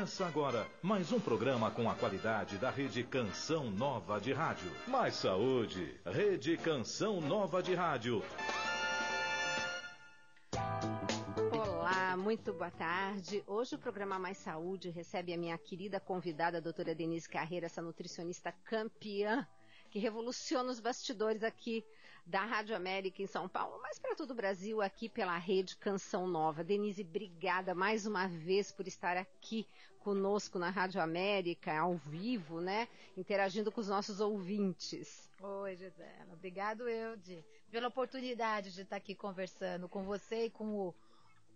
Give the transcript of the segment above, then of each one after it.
Começa agora mais um programa com a qualidade da Rede Canção Nova de Rádio. Mais saúde, Rede Canção Nova de Rádio. Olá, muito boa tarde. Hoje o programa Mais Saúde recebe a minha querida convidada, a doutora Denise Carreira, essa nutricionista campeã, que revoluciona os bastidores aqui da Rádio América em São Paulo, mas para todo o Brasil, aqui pela Rede Canção Nova. Denise, obrigada mais uma vez por estar aqui conosco na Rádio América, ao vivo, né? Interagindo com os nossos ouvintes. Oi, Gisela. Obrigado, Eude, pela oportunidade de estar aqui conversando com você e com o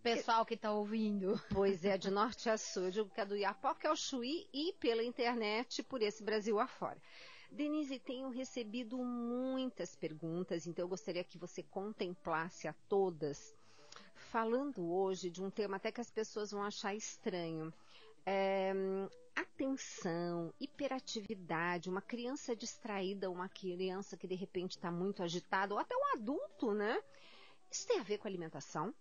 pessoal que está ouvindo. Pois é, de norte a sul. Eu digo que é do Iapoca ao Chuí e pela internet por esse Brasil afora. Denise, tenho recebido muitas perguntas, então eu gostaria que você contemplasse a todas, falando hoje de um tema até que as pessoas vão achar estranho. Atenção, hiperatividade, uma criança distraída, uma criança que de repente está muito agitada, ou até um adulto, né? Isso tem a ver com alimentação?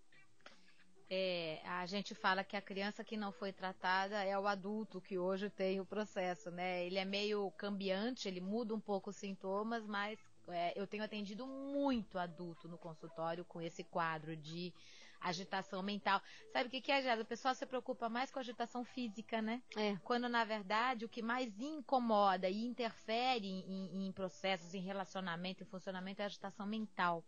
A gente fala que a criança que não foi tratada é o adulto que hoje tem o processo, né? Ele é meio cambiante, ele muda um pouco os sintomas, mas eu tenho atendido muito adulto no consultório com esse quadro de agitação mental. Sabe o que é, Jéssica? O pessoal se preocupa mais com a agitação física, né? Quando, na verdade, o que mais incomoda e interfere em processos, em relacionamento, em funcionamento é a agitação mental.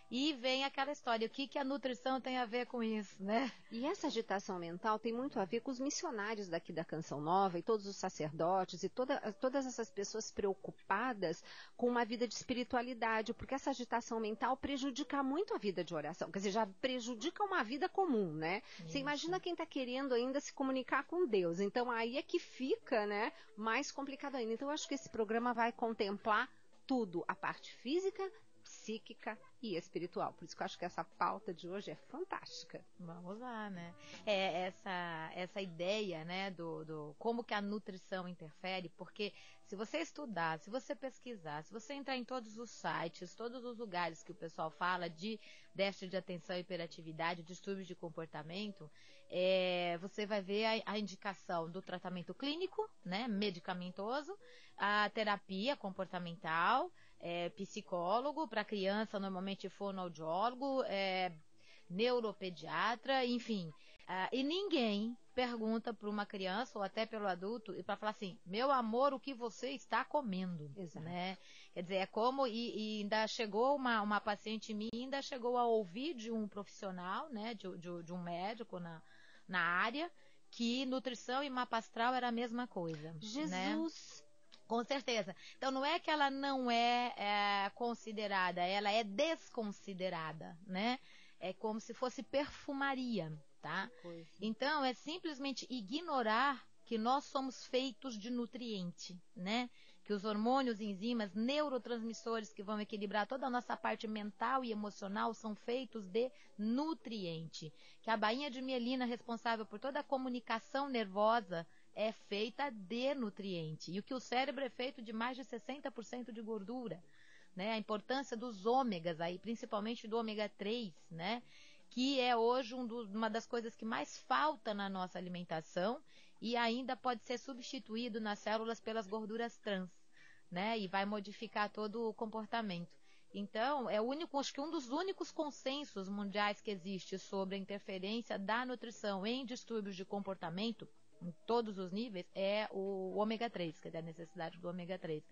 E vem aquela história, o que a nutrição tem a ver com isso, né? E essa agitação mental tem muito a ver com os missionários daqui da Canção Nova e todos os sacerdotes e todas essas pessoas preocupadas com uma vida de espiritualidade, porque essa agitação mental prejudica muito a vida de oração, quer dizer, já prejudica uma vida comum, né? Isso. Você imagina quem está querendo ainda se comunicar com Deus, então aí é que fica, né, mais complicado ainda. Então eu acho que esse programa vai contemplar tudo, a parte física, psíquica e espiritual. Por isso que eu acho que essa pauta de hoje é fantástica. Vamos lá, né? Essa ideia, né, do como que a nutrição interfere, porque se você estudar, se você pesquisar, se você entrar em todos os sites, todos os lugares que o pessoal fala de déficit de atenção e hiperatividade, distúrbios de comportamento, você vai ver a indicação do tratamento clínico, né, medicamentoso, a terapia comportamental, psicólogo, para criança normalmente fonoaudiólogo, neuropediatra, enfim. E ninguém pergunta para uma criança ou até pelo adulto para falar assim, meu amor, o que você está comendo? Exato. Né? Quer dizer, é como, e ainda chegou uma paciente minha, ainda chegou a ouvir de um profissional, né, de um médico na área, que nutrição e mapa astral era a mesma coisa. Jesus! Né? Com certeza. Então não é que ela não é considerada, ela é desconsiderada, né? É como se fosse perfumaria, tá? Então é simplesmente ignorar que nós somos feitos de nutriente, né? Que os hormônios, enzimas, neurotransmissores que vão equilibrar toda a nossa parte mental e emocional são feitos de nutriente. Que a bainha de mielina responsável por toda a comunicação nervosa é feita de nutriente. E o que o cérebro é feito de mais de 60% de gordura, né? A importância dos ômegas aí, principalmente do ômega 3, né? Que é hoje uma das coisas que mais falta na nossa alimentação e ainda pode ser substituído nas células pelas gorduras trans, né? E vai modificar todo o comportamento. Então, acho que um dos únicos consensos mundiais que existe sobre a interferência da nutrição em distúrbios de comportamento, em todos os níveis, é o ômega 3, quer dizer, a necessidade do ômega 3.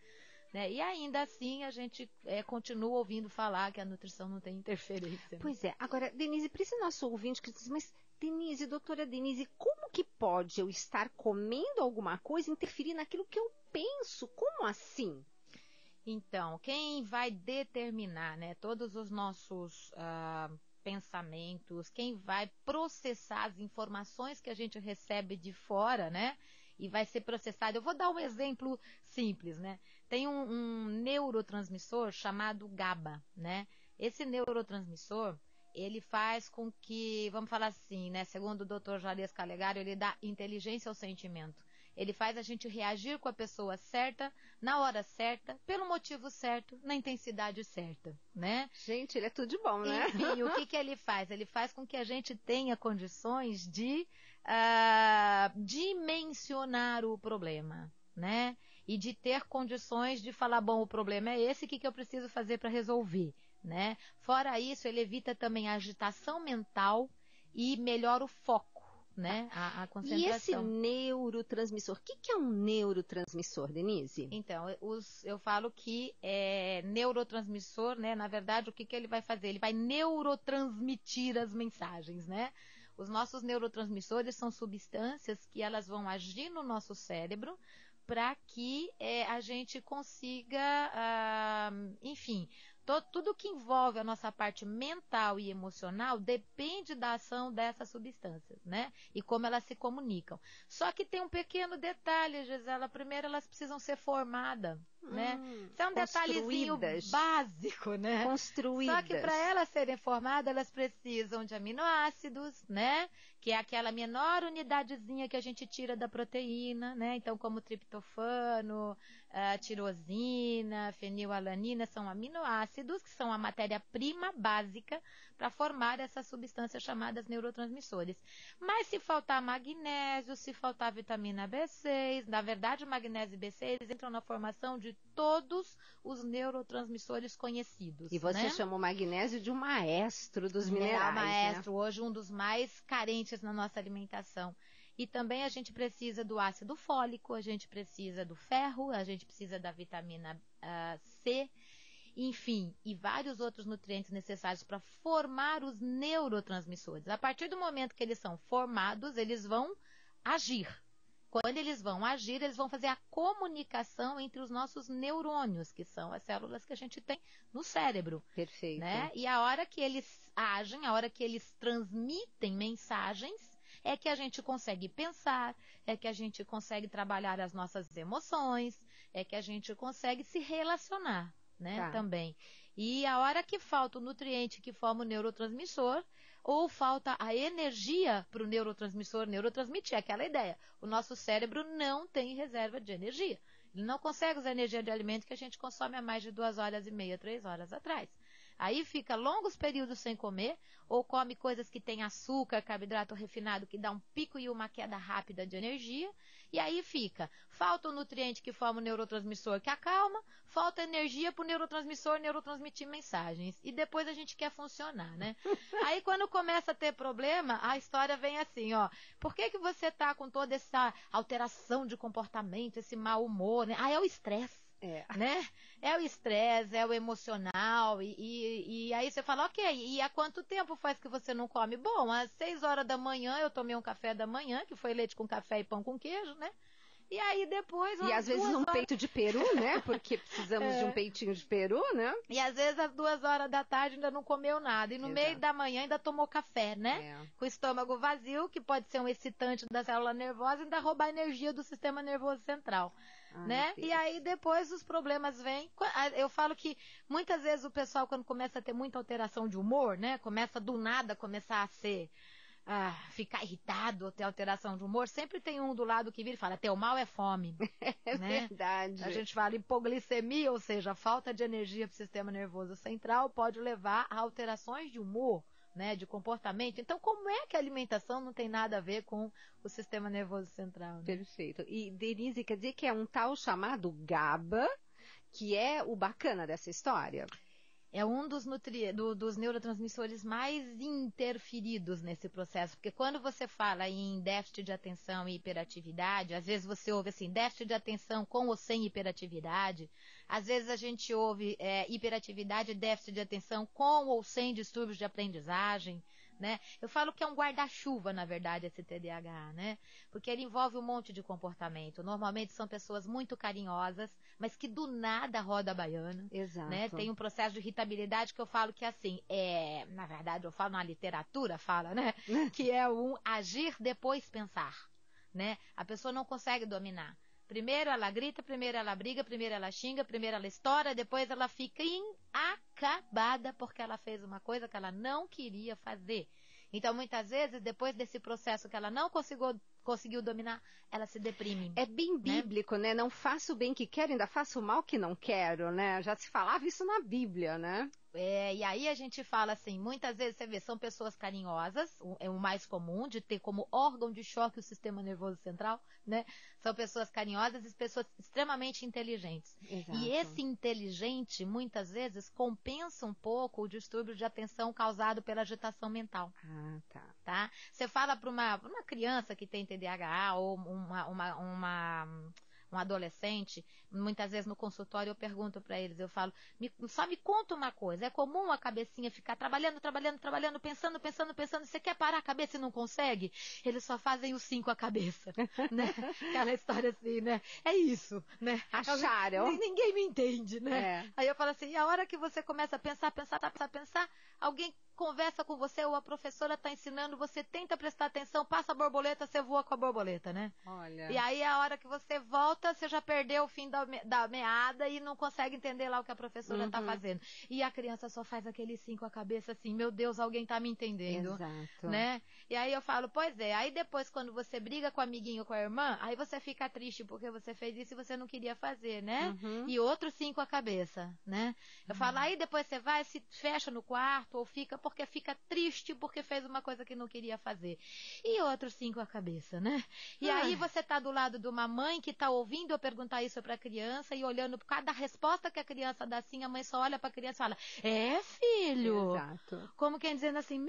Né? E ainda assim a gente continua ouvindo falar que a nutrição não tem interferência. Né? Pois é. Agora, Denise, para esse nosso ouvinte que diz, mas Denise, doutora Denise, como que pode eu estar comendo alguma coisa interferir naquilo que eu penso? Como assim? Então, quem vai determinar, né, todos os nossos pensamentos, quem vai processar as informações que a gente recebe de fora, né? E vai ser processado. Eu vou dar um exemplo simples, né? Tem um neurotransmissor chamado GABA, né? Esse neurotransmissor, ele faz com que, vamos falar assim, né? Segundo o Dr. Jales Calegari, ele dá inteligência ao sentimento. Ele faz a gente reagir com a pessoa certa, na hora certa, pelo motivo certo, na intensidade certa, né? Gente, ele é tudo de bom, né? Enfim, o que ele faz? Ele faz com que a gente tenha condições de dimensionar o problema, né? E de ter condições de falar, bom, o problema é esse, o que eu preciso fazer para resolver, né? Fora isso, ele evita também a agitação mental e melhora o foco, né? A concentração. E esse neurotransmissor, o que é um neurotransmissor, Denise? Então, eu falo que neurotransmissor, né? Na verdade, o que ele vai fazer? Ele vai neurotransmitir as mensagens, né? Os nossos neurotransmissores são substâncias que elas vão agir no nosso cérebro para que a gente consiga, enfim, tudo que envolve a nossa parte mental e emocional depende da ação dessas substâncias, né? E como elas se comunicam. Só que tem um pequeno detalhe, Gisela. Primeiro, elas precisam ser formadas, né? Isso é um detalhezinho básico, né? Construídas. Só que para elas serem formadas, elas precisam de aminoácidos, né? Que é aquela menor unidadezinha que a gente tira da proteína, né? Então, como triptofano, tirosina, fenilalanina, são aminoácidos que são a matéria-prima básica para formar essas substâncias chamadas neurotransmissores. Mas se faltar magnésio, se faltar vitamina B6, na verdade o magnésio e B6 entram na formação de todos os neurotransmissores conhecidos. E você chama o magnésio de um maestro dos minerais, maestro, né? Hoje um dos mais carentes na nossa alimentação. E também a gente precisa do ácido fólico, a gente precisa do ferro, a gente precisa da vitamina C, enfim, e vários outros nutrientes necessários para formar os neurotransmissores. A partir do momento que eles são formados, eles vão agir. Quando eles vão agir, eles vão fazer a comunicação entre os nossos neurônios, que são as células que a gente tem no cérebro. Perfeito. Né? E a hora que eles agem, a hora que eles transmitem mensagens, é que a gente consegue pensar, é que a gente consegue trabalhar as nossas emoções, é que a gente consegue se relacionar, né, também. E a hora que falta o nutriente que forma o neurotransmissor, ou falta a energia para o neurotransmissor neurotransmitir, aquela ideia. O nosso cérebro não tem reserva de energia. Ele não consegue usar a energia de alimento que a gente consome há mais de 2h30, 3 horas atrás. Aí fica longos períodos sem comer, ou come coisas que têm açúcar, carboidrato refinado, que dá um pico e uma queda rápida de energia, e aí falta o nutriente que forma o neurotransmissor que acalma, falta energia para o neurotransmissor neurotransmitir mensagens, e depois a gente quer funcionar, né? Aí quando começa a ter problema, a história vem assim, ó, por que você tá com toda essa alteração de comportamento, esse mau humor, né? É o estresse. Né? É o estresse, é o emocional, e aí você fala, ok, e há quanto tempo faz que você não come? Bom, às 6 horas da manhã eu tomei um café da manhã, que foi leite com café e pão com queijo, né? E aí depois... E às vezes um peito de peru, né? Porque precisamos de um peitinho de peru, né? E às vezes às 2 horas da tarde ainda não comeu nada. E no meio da manhã ainda tomou café, né? Com o estômago vazio, que pode ser um excitante da célula nervosa e ainda roubar energia do sistema nervoso central. Né? E aí depois os problemas vêm. Eu falo que muitas vezes o pessoal, quando começa a ter muita alteração de humor, né? Começa do nada começar a ser... ficar irritado ou ter alteração de humor, sempre tem um do lado que vira e fala, teu mal é fome. É né? verdade. A gente fala hipoglicemia, ou seja, falta de energia para o sistema nervoso central pode levar a alterações de humor, né, de comportamento. Então, como é que a alimentação não tem nada a ver com o sistema nervoso central? Né? Perfeito. E, Denise, quer dizer que é um tal chamado GABA, que é o bacana dessa história? É um dos neurotransmissores mais interferidos nesse processo, porque quando você fala em déficit de atenção e hiperatividade, às vezes você ouve assim, déficit de atenção com ou sem hiperatividade, às vezes a gente ouve hiperatividade e déficit de atenção com ou sem distúrbios de aprendizagem, né? Eu falo que é um guarda-chuva, na verdade, esse TDAH, né? Porque ele envolve um monte de comportamento. Normalmente são pessoas muito carinhosas, mas que do nada roda a baiana. Exato. Né? Tem um processo de irritabilidade que eu falo que assim, na verdade eu falo na literatura, né? Que é um agir depois pensar, né? A pessoa não consegue dominar. Primeiro ela grita, primeiro ela briga, primeiro ela xinga, primeiro ela estoura, depois ela fica acabada porque ela fez uma coisa que ela não queria fazer. Então, muitas vezes, depois desse processo que ela não conseguiu dominar, ela se deprime. É bem bíblico, né? Não faço o bem que quero, ainda faço o mal que não quero, né? Já se falava isso na Bíblia, né? E aí a gente fala assim, muitas vezes você vê, são pessoas carinhosas, é o mais comum, de ter como órgão de choque o sistema nervoso central, né? São pessoas carinhosas e pessoas extremamente inteligentes. Exato. E esse inteligente, muitas vezes, compensa um pouco o distúrbio de atenção causado pela agitação mental. Ah, tá? Você fala para uma criança que tem TDAH ou um adolescente, muitas vezes no consultório eu pergunto para eles, eu falo, só me conta uma coisa, é comum a cabecinha ficar trabalhando, pensando, você quer parar a cabeça e não consegue? Eles só fazem os 5 a cabeça, né? Aquela história assim, né? É isso, né? Acharam. Ninguém me entende, né? Aí eu falo assim, e a hora que você começa a pensar, alguém conversa com você ou a professora está ensinando, você tenta prestar atenção, passa a borboleta, você voa com a borboleta, né? Olha. E aí a hora que você volta, você já perdeu o fim da meada e não consegue entender lá o que a professora está fazendo. E a criança só faz aqueles 5 a cabeça assim, meu Deus, alguém está me entendendo. Exato. Né? E aí eu falo, pois é, aí depois quando você briga com o amiguinho ou com a irmã, aí você fica triste porque você fez isso e você não queria fazer, né? E outros 5 a cabeça, né? Eu falo, aí depois você vai, se fecha no quarto ou fica porque fica triste porque fez uma coisa que não queria fazer. E outros 5 a cabeça, né? E aí você tá do lado de uma mãe que tá ouvindo eu perguntar isso pra criança e olhando por cada resposta que a criança dá assim, a mãe só olha pra criança e fala, filho! Exato. Como quem dizendo assim,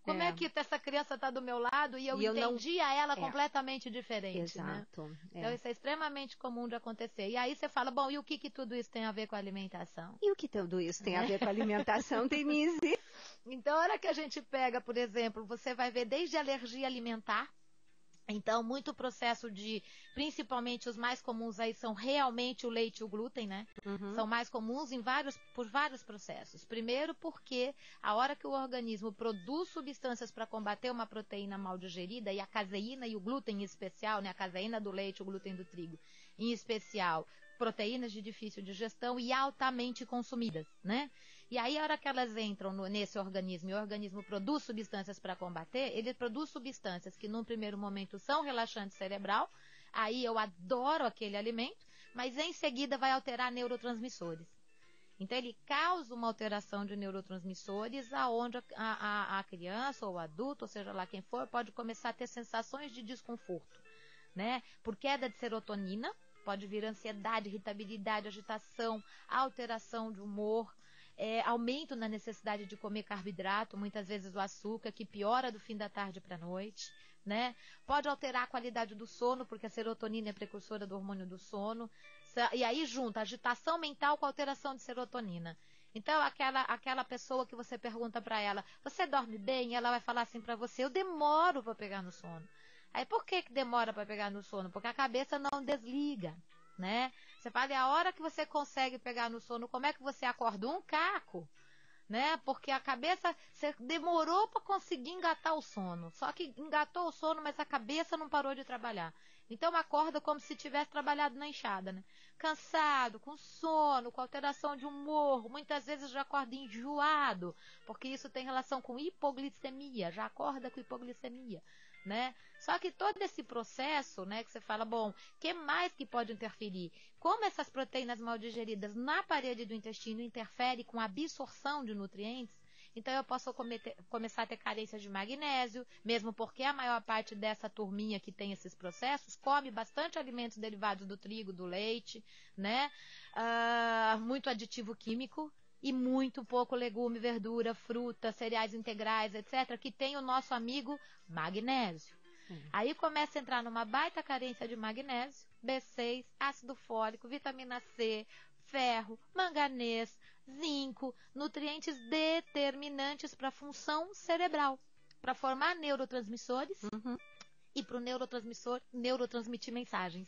como é que essa criança tá do meu lado e eu entendia ela completamente diferente, Exato. né? Então isso é extremamente comum de acontecer. E aí você fala, bom, e o que tudo isso tem a ver com a alimentação? E o que tudo isso tem a ver com a alimentação, Denise? Então, a hora que a gente pega, por exemplo, você vai ver desde alergia alimentar. Então, muito processo principalmente os mais comuns aí são realmente o leite e o glúten, né? São mais comuns por vários processos. Primeiro porque a hora que o organismo produz substâncias para combater uma proteína mal digerida, e a caseína e o glúten em especial, né? A caseína do leite, o glúten do trigo em especial, proteínas de difícil digestão e altamente consumidas, né? E aí, a hora que elas entram nesse organismo e o organismo produz substâncias para combater, ele produz substâncias que num primeiro momento são relaxante cerebral, aí eu adoro aquele alimento, mas em seguida vai alterar neurotransmissores. Então, ele causa uma alteração de neurotransmissores aonde a criança ou o adulto, ou seja lá quem for, pode começar a ter sensações de desconforto, né? Por queda de serotonina, pode vir ansiedade, irritabilidade, agitação, alteração de humor, aumento na necessidade de comer carboidrato, muitas vezes o açúcar, que piora do fim da tarde para a noite, né? Pode alterar a qualidade do sono, porque a serotonina é precursora do hormônio do sono, e aí junta agitação mental com alteração de serotonina. Então, aquela pessoa que você pergunta para ela, você dorme bem? E ela vai falar assim para você, eu demoro para pegar no sono. Aí, por que demora para pegar no sono? Porque a cabeça não desliga, né? Você fala, e a hora que você consegue pegar no sono, como é que você acorda? Um caco, né? Porque a cabeça, você demorou para conseguir engatar o sono. Só que engatou o sono, mas a cabeça não parou de trabalhar. Então, acorda como se tivesse trabalhado na enxada, né? Cansado, com sono, com alteração de humor. Muitas vezes já acorda enjoado, porque isso tem relação com hipoglicemia. Já acorda com hipoglicemia, né? Só que todo esse processo, né, que você fala, bom, que mais que pode interferir? Como essas proteínas mal digeridas na parede do intestino interferem com a absorção de nutrientes, então eu posso começar a ter carência de magnésio, mesmo porque a maior parte dessa turminha que tem esses processos come bastante alimentos derivados do trigo, do leite, né? Muito aditivo químico e muito pouco legume, verdura, fruta, cereais integrais, etc., que tem o nosso amigo magnésio. Aí começa a entrar numa baita carência de magnésio, B6, ácido fólico, vitamina C, ferro, manganês, zinco, nutrientes determinantes para a função cerebral, para formar neurotransmissores e para o neurotransmissor neurotransmitir mensagens.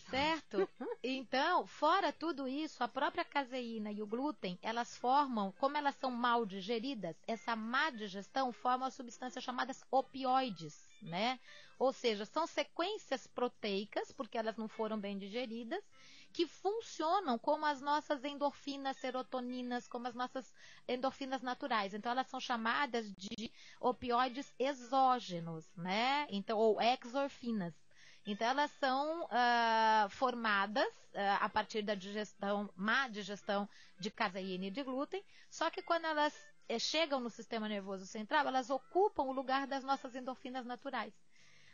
Certo? Então, fora tudo isso, a própria caseína e o glúten, elas formam, como elas são mal digeridas, essa má digestão forma substâncias chamadas opioides, né? Ou seja, são sequências proteicas, porque elas não foram bem digeridas, que funcionam como as nossas endorfinas, serotoninas, como as nossas endorfinas naturais. Então, elas são chamadas de opioides exógenos, né? Então, ou exorfinas. Então, elas são formadas a partir da má digestão de caseína e de glúten, só que quando elas chegam no sistema nervoso central, elas ocupam o lugar das nossas endorfinas naturais.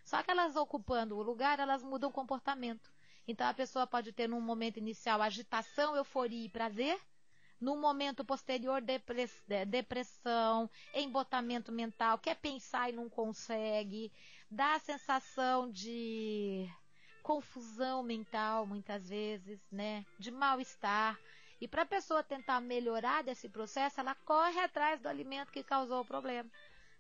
Só que elas ocupando o lugar, elas mudam o comportamento. Então, a pessoa pode ter num momento inicial agitação, euforia e prazer, no momento posterior, depressão, embotamento mental, quer pensar e não consegue, dá a sensação de confusão mental, muitas vezes, né? De mal-estar. E para a pessoa tentar melhorar desse processo, ela corre atrás do alimento que causou o problema.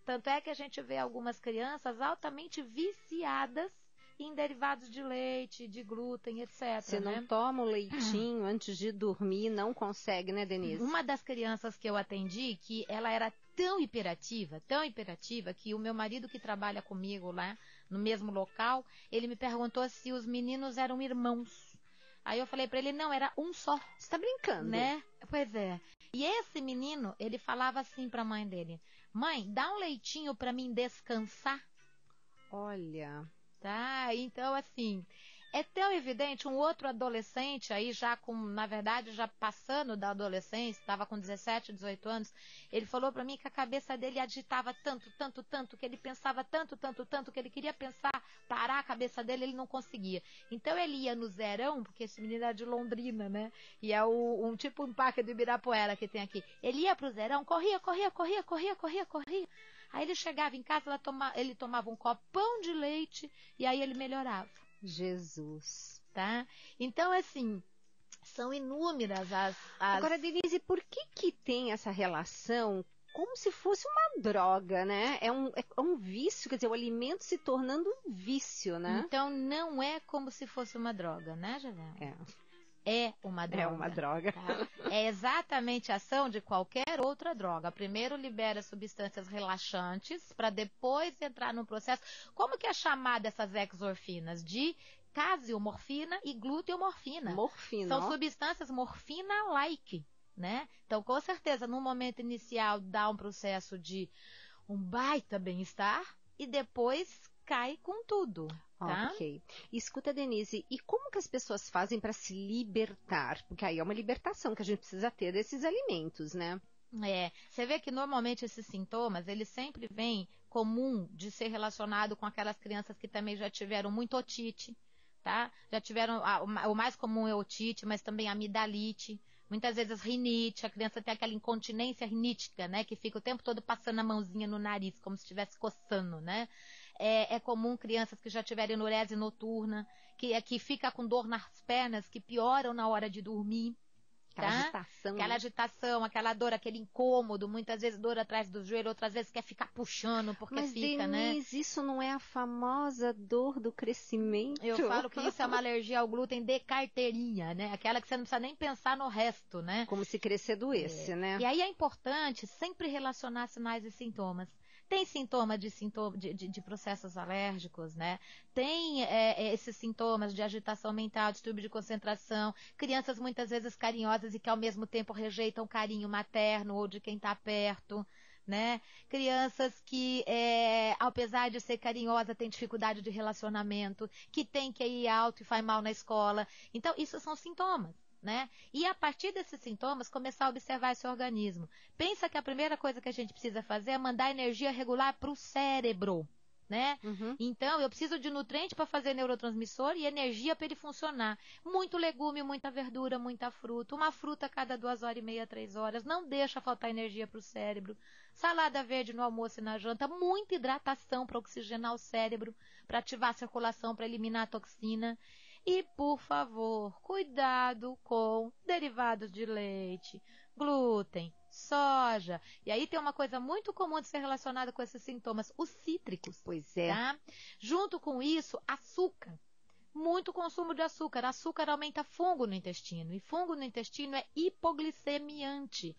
Tanto é que a gente vê algumas crianças altamente viciadas em derivados de leite, de glúten, etc. Você não toma o leitinho antes de dormir, não consegue, né, Denise? Uma das crianças que eu atendi, que ela era tão hiperativa, que o meu marido que trabalha comigo lá no mesmo local, ele me perguntou se os meninos eram irmãos. Aí eu falei pra ele, não, era um só. Você tá brincando? Né? Pois é. E esse menino, ele falava assim pra mãe dele, mãe, dá um leitinho pra mim descansar. Olha... Tá, então assim, é tão evidente, um outro adolescente aí já com, na verdade, já passando da adolescência, estava com 17, 18 anos, ele falou para mim que a cabeça dele agitava tanto, que ele pensava tanto, que ele queria pensar, parar a cabeça dele, ele não conseguia. Então ele ia no Zerão, porque esse menino era de Londrina, né? E é um tipo um parque do Ibirapuera que tem aqui. Ele ia pro Zerão, corria. Aí ele chegava em casa, ele tomava um copão de leite e aí ele melhorava. Jesus. Tá? Então, assim, são inúmeras as... Agora, Denise, por que tem essa relação como se fosse uma droga, né? É um vício, quer dizer, o alimento se tornando um vício, né? Então, não é como se fosse uma droga, né, Javel? É uma droga. É uma droga. Tá? É exatamente a ação de qualquer outra droga. Primeiro libera substâncias relaxantes para depois entrar no processo. Como que é chamada essas exorfinas? De casiomorfina e gluteomorfina. Morfina. São substâncias morfina-like, né? Então, com certeza, no momento inicial dá um processo de um baita bem-estar e depois cai com tudo. Tá? Ok. Escuta, Denise, e como que as pessoas fazem para se libertar? Porque aí é uma libertação que a gente precisa ter desses alimentos, né? Você vê que normalmente esses sintomas, eles sempre vêm comum de ser relacionado com aquelas crianças que também já tiveram muito otite, tá? Já tiveram, o mais comum é otite, mas também amidalite, muitas vezes rinite, a criança tem aquela incontinência rinítica, né? Que fica o tempo todo passando a mãozinha no nariz, como se estivesse coçando, né? É comum crianças que já tiverem enurese noturna, que fica com dor nas pernas, que pioram na hora de dormir. Aquela tá? agitação. Aquela agitação, aquela dor, aquele incômodo, muitas vezes dor atrás do joelho, outras vezes quer ficar puxando, porque mas, fica, Denise, né? Isso não é a famosa dor do crescimento? Eu falo que isso é uma alergia ao glúten de carteirinha, né? Aquela que você não precisa nem pensar no resto, né? Como se crescer doesse, né? E aí é importante sempre relacionar sinais e sintomas. Tem sintoma de processos alérgicos, né? Tem esses sintomas de agitação mental, distúrbio de concentração, crianças muitas vezes carinhosas e que ao mesmo tempo rejeitam o carinho materno ou de quem está perto, né? Crianças que, apesar de ser carinhosa, têm dificuldade de relacionamento, que tem que ir alto e faz mal na escola. Então, isso são sintomas. Né? E a partir desses sintomas, começar a observar esse organismo. Pensa que a primeira coisa que a gente precisa fazer é mandar energia regular para o cérebro, né? Uhum. Então, eu preciso de nutriente para fazer neurotransmissor e energia para ele funcionar. Muito legume, muita verdura, muita fruta. Uma fruta a cada 2h30, 3 horas. Não deixa faltar energia para o cérebro. Salada verde no almoço e na janta. Muita hidratação para oxigenar o cérebro, para ativar a circulação, para eliminar a toxina. E, por favor, cuidado com derivados de leite, glúten, soja. E aí tem uma coisa muito comum de ser relacionada com esses sintomas, os cítricos. Pois é. Tá? Junto com isso, açúcar. Muito consumo de açúcar. Açúcar aumenta fungo no intestino. E fungo no intestino é hipoglicemiante.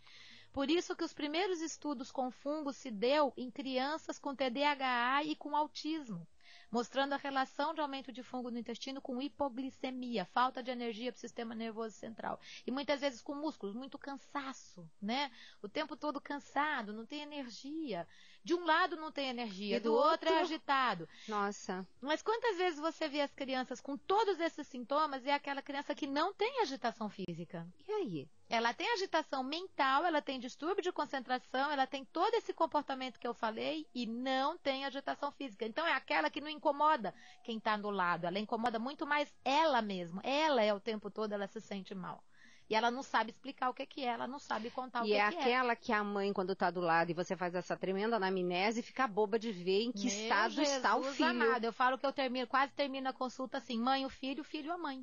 Por isso que os primeiros estudos com fungo se deu em crianças com TDAH e com autismo. mostrando a relação de aumento de fungo no intestino com hipoglicemia, falta de energia para o sistema nervoso central. E muitas vezes com músculos, muito cansaço, né? O tempo todo cansado, não tem energia. De um lado não tem energia, do outro é agitado. Nossa. Mas quantas vezes você vê as crianças com todos esses sintomas e é aquela criança que não tem agitação física? E aí? Ela tem agitação mental, ela tem distúrbio de concentração, ela tem todo esse comportamento que eu falei e não tem agitação física. Então é aquela que não incomoda quem está do lado, ela incomoda muito mais ela mesma. Ela é o tempo todo, ela se sente mal. E ela não sabe explicar o que é, ela não sabe contar o que é. E é aquela que a mãe, quando está do lado e você faz essa tremenda anamnese, fica boba de ver em que estado está o filho. Amado. Eu falo que eu quase termino a consulta assim, mãe o filho a mãe.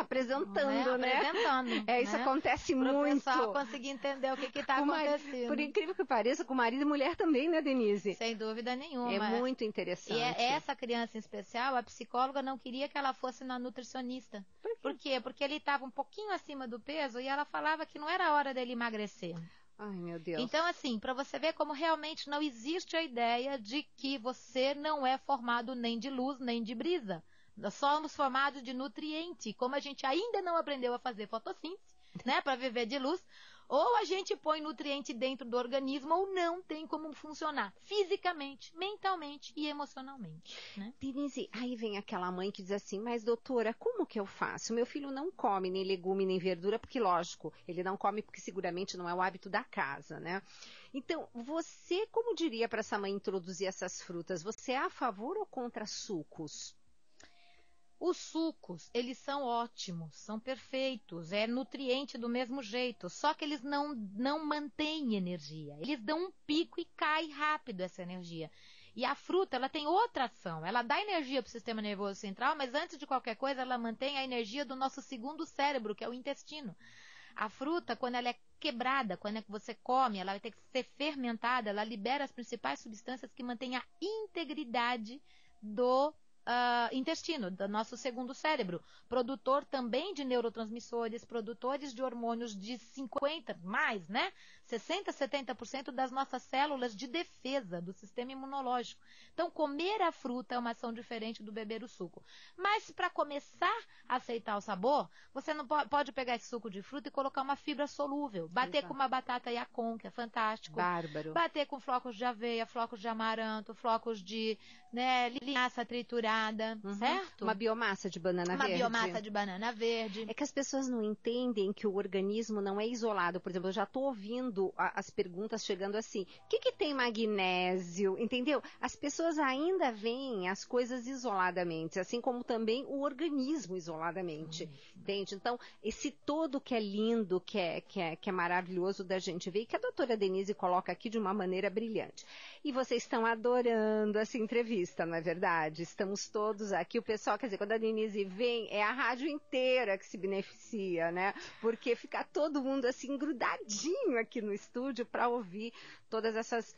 Apresentando, né? Apresentando. Isso acontece muito. Para o pessoal conseguir entender o que está acontecendo. Por incrível que pareça, com marido e mulher também, né, Denise? Sem dúvida nenhuma. É muito interessante. E essa criança em especial, a psicóloga não queria que ela fosse na nutricionista. Por quê? Porque ele estava um pouquinho acima do peso e ela falava que não era hora dele emagrecer. Ai, meu Deus. Então, assim, para você ver como realmente não existe a ideia de que você não é formado nem de luz, nem de brisa. Nós somos formados de nutriente, como a gente ainda não aprendeu a fazer fotossíntese, né, para viver de luz. Ou a gente põe nutriente dentro do organismo ou não tem como funcionar fisicamente, mentalmente e emocionalmente, né? Denise, aí vem aquela mãe que diz assim, mas doutora, como que eu faço? Meu filho não come nem legume nem verdura, porque lógico, ele não come porque seguramente não é o hábito da casa, né? Então, você, como diria para essa mãe introduzir essas frutas? Você é a favor ou contra sucos? Os sucos, eles são ótimos, são perfeitos, é nutriente do mesmo jeito, só que eles não mantêm energia. Eles dão um pico e cai rápido essa energia. E a fruta, ela tem outra ação, ela dá energia para o sistema nervoso central, mas antes de qualquer coisa, ela mantém a energia do nosso segundo cérebro, que é o intestino. A fruta, quando ela é quebrada, quando você come, ela vai ter que ser fermentada, ela libera as principais substâncias que mantêm a integridade do intestino, do nosso segundo cérebro, produtor também de neurotransmissores, produtores de hormônios de 50, mais, né? 60, 70% das nossas células de defesa do sistema imunológico. Então, comer a fruta é uma ação diferente do beber o suco. Mas, para começar a aceitar o sabor, você não pode pegar esse suco de fruta e colocar uma fibra solúvel. Bater com uma batata Yacon, que é fantástico. Bárbaro. Bater com flocos de aveia, flocos de amaranto, flocos de linhaça triturada, certo? Uma biomassa de banana verde. Uma biomassa de banana verde. É que as pessoas não entendem que o organismo não é isolado. Por exemplo, eu já estou ouvindo as perguntas chegando assim, o que tem magnésio? Entendeu? As pessoas ainda veem as coisas isoladamente, assim como também o organismo isoladamente. Entende? Então, esse todo que é lindo, que é maravilhoso da gente ver, e que a doutora Denise coloca aqui de uma maneira brilhante. E vocês estão adorando essa entrevista, não é verdade? Estamos todos aqui, o pessoal, quer dizer, quando a Denise vem, é a rádio inteira que se beneficia, né? Porque fica todo mundo assim, grudadinho aqui no estúdio para ouvir todas essas,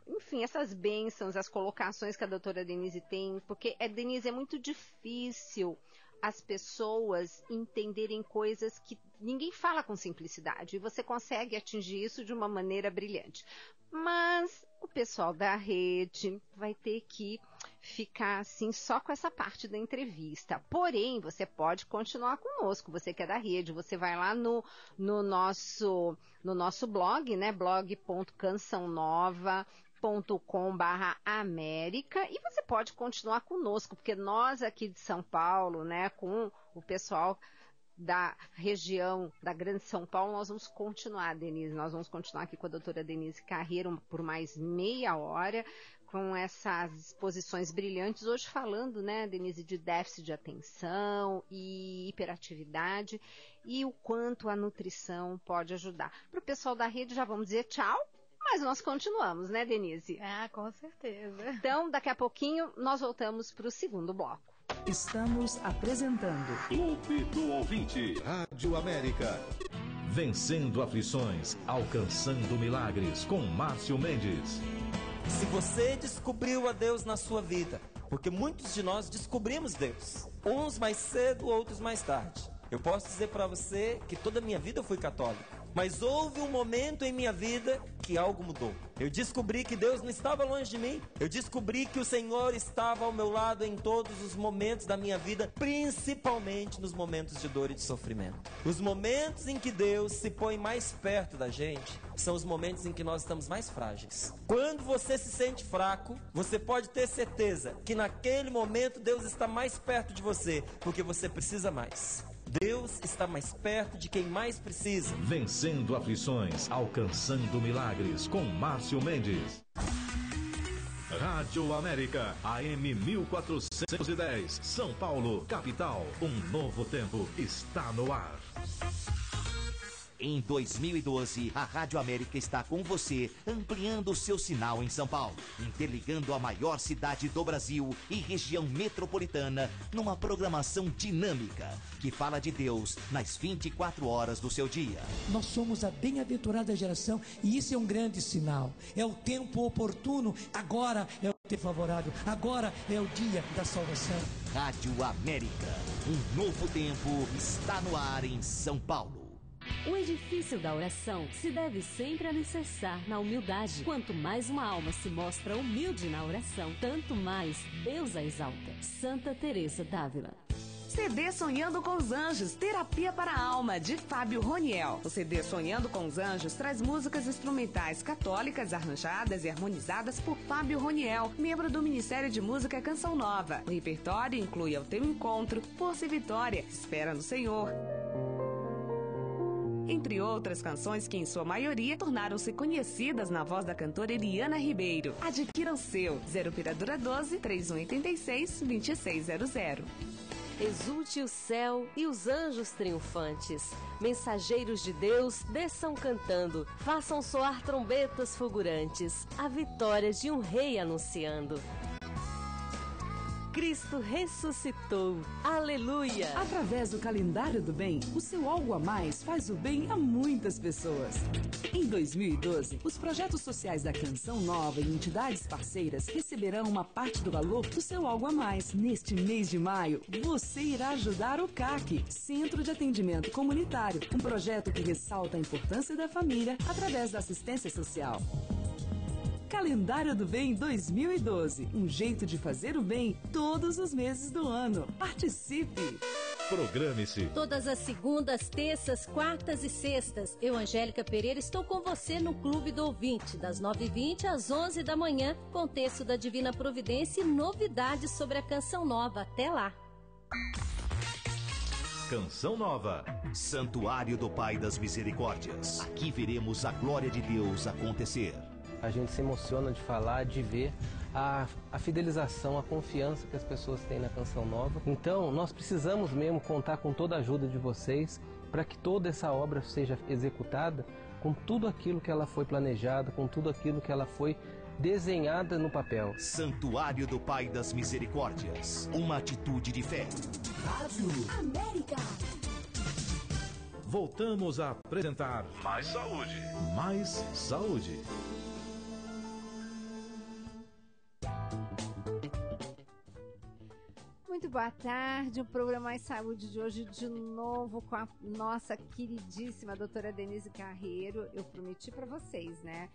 enfim, essas bênçãos, as colocações que a doutora Denise tem, porque, Denise, é muito difícil as pessoas entenderem coisas que ninguém fala com simplicidade, e você consegue atingir isso de uma maneira brilhante. Mas o pessoal da rede vai ter que ficar assim só com essa parte da entrevista. Porém, você pode continuar conosco, você que é da rede, você vai lá no nosso blog, né, blog.cançãonova.com/América, e você pode continuar conosco, porque nós aqui de São Paulo, né, com o pessoal da região da Grande São Paulo, nós vamos continuar, Denise, nós vamos continuar aqui com a doutora Denise Carreiro por mais meia hora, com essas exposições brilhantes, hoje falando, né, Denise, de déficit de atenção e hiperatividade, e o quanto a nutrição pode ajudar. Para o pessoal da rede, já vamos dizer tchau, mas nós continuamos, né, Denise? Ah, com certeza. Então, daqui a pouquinho, nós voltamos para o segundo bloco. Estamos apresentando Clube do Ouvinte. Rádio América. Vencendo aflições, alcançando milagres, com Márcio Mendes. Se você descobriu a Deus na sua vida, porque muitos de nós descobrimos Deus, uns mais cedo, outros mais tarde. Eu posso dizer para você que toda a minha vida eu fui católico, Mas houve um momento em minha vida que algo mudou. Eu descobri que Deus não estava longe de mim. Eu descobri que o Senhor estava ao meu lado em todos os momentos da minha vida, principalmente nos momentos de dor e de sofrimento. Os momentos em que Deus se põe mais perto da gente são os momentos em que nós estamos mais frágeis. Quando você se sente fraco, você pode ter certeza que naquele momento Deus está mais perto de você, porque você precisa mais. Deus está mais perto de quem mais precisa. Vencendo aflições, alcançando milagres, com Márcio Mendes. Rádio América, AM 1410, São Paulo, capital. Um novo tempo está no ar. Em 2012, a Rádio América está com você, ampliando o seu sinal em São Paulo, interligando a maior cidade do Brasil e região metropolitana numa programação dinâmica que fala de Deus nas 24 horas do seu dia. Nós somos a bem-aventurada geração e isso é um grande sinal. É o tempo oportuno, agora é o tempo favorável, agora é o dia da salvação. Rádio América, um novo tempo está no ar em São Paulo. O edifício da oração se deve sempre alicerçar na humildade. Quanto mais uma alma se mostra humilde na oração, tanto mais Deus a exalta. Santa Teresa d'Ávila. CD Sonhando com os Anjos, Terapia para a Alma, de Fábio Roniel. O CD Sonhando com os Anjos traz músicas instrumentais católicas arranjadas e harmonizadas por Fábio Roniel, membro do Ministério de Música Canção Nova. O repertório inclui Ao Teu Encontro, Força e Vitória, Espera no Senhor, entre outras canções que, em sua maioria, tornaram-se conhecidas na voz da cantora Eliana Ribeiro. Adquira o seu, 0 Operadora 12 3186 2600. Exulte o céu e os anjos triunfantes. Mensageiros de Deus desçam cantando, façam soar trombetas fulgurantes, a vitória de um rei anunciando. Cristo ressuscitou. Aleluia! Através do Calendário do Bem, o seu Algo a Mais faz o bem a muitas pessoas. Em 2012, os projetos sociais da Canção Nova e entidades parceiras receberão uma parte do valor do seu Algo a Mais. Neste mês de maio, você irá ajudar o CAC, Centro de Atendimento Comunitário, um projeto que ressalta a importância da família através da assistência social. Calendário do Bem 2012. Um jeito de fazer o bem todos os meses do ano. Participe! Programe-se. Todas as segundas, terças, quartas e sextas, eu, Angélica Pereira, estou com você no Clube do Ouvinte, das 9h20 às 11 da manhã, com texto da Divina Providência e novidades sobre a Canção Nova. Até lá! Canção Nova. Santuário do Pai das Misericórdias. Aqui veremos a glória de Deus acontecer. A gente se emociona de falar, de ver a fidelização, a confiança que as pessoas têm na Canção Nova. Então, nós precisamos mesmo contar com toda a ajuda de vocês para que toda essa obra seja executada com tudo aquilo que ela foi planejada, com tudo aquilo que ela foi desenhada no papel. Santuário do Pai das Misericórdias. Uma atitude de fé. Rádio América. Voltamos a apresentar Mais Saúde. Mais Saúde. Muito boa tarde, o programa Mais Saúde de hoje de novo com a nossa queridíssima doutora Denise Carreiro. Eu prometi para vocês, né,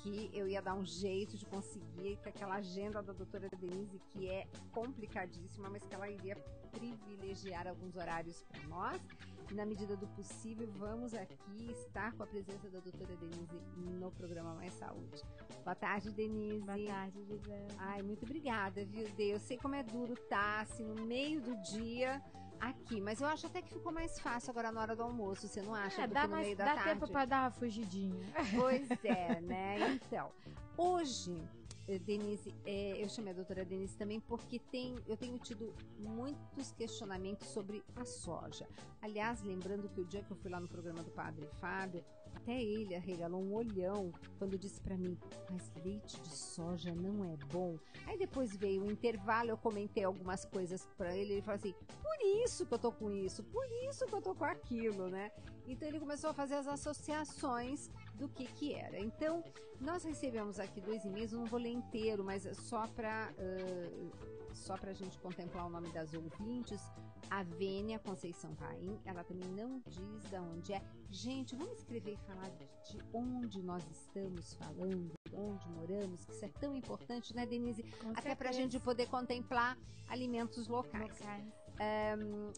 que eu ia dar um jeito de conseguir que aquela agenda da doutora Denise, que é complicadíssima, mas que ela iria privilegiar alguns horários para nós. E na medida do possível, vamos aqui estar com a presença da doutora Denise no programa Mais Saúde. Boa tarde, Denise. Boa tarde, Gisele. Ai, muito obrigada, viu, Dê? Eu sei como é duro tá, assim, no meio do dia aqui, mas eu acho até que ficou mais fácil agora na hora do almoço, você não acha? Dá no meio da tarde. tempo pra dar uma fugidinha. Pois é, né? Então, hoje, Denise, eu chamei a doutora Denise também porque eu tenho tido muitos questionamentos sobre a soja. Aliás, lembrando que o dia que eu fui lá no programa do Padre Fábio, até ele arregalou um olhão quando disse pra mim, mas leite de soja não é bom. Aí depois veio o intervalo, eu comentei algumas coisas pra ele, ele falou assim, por isso que eu tô com isso, por isso que eu tô com aquilo, né? Então ele começou a fazer as associações do que era. Então, nós recebemos aqui 2 e-mails, eu não vou ler inteiro, mas só para a gente contemplar o nome das ouvintes. A Vênia Conceição Paim, ela também não diz de onde é. Gente, vamos escrever e falar de onde nós estamos falando, de onde moramos, que isso é tão importante, né, Denise? Até para a gente poder contemplar alimentos locais.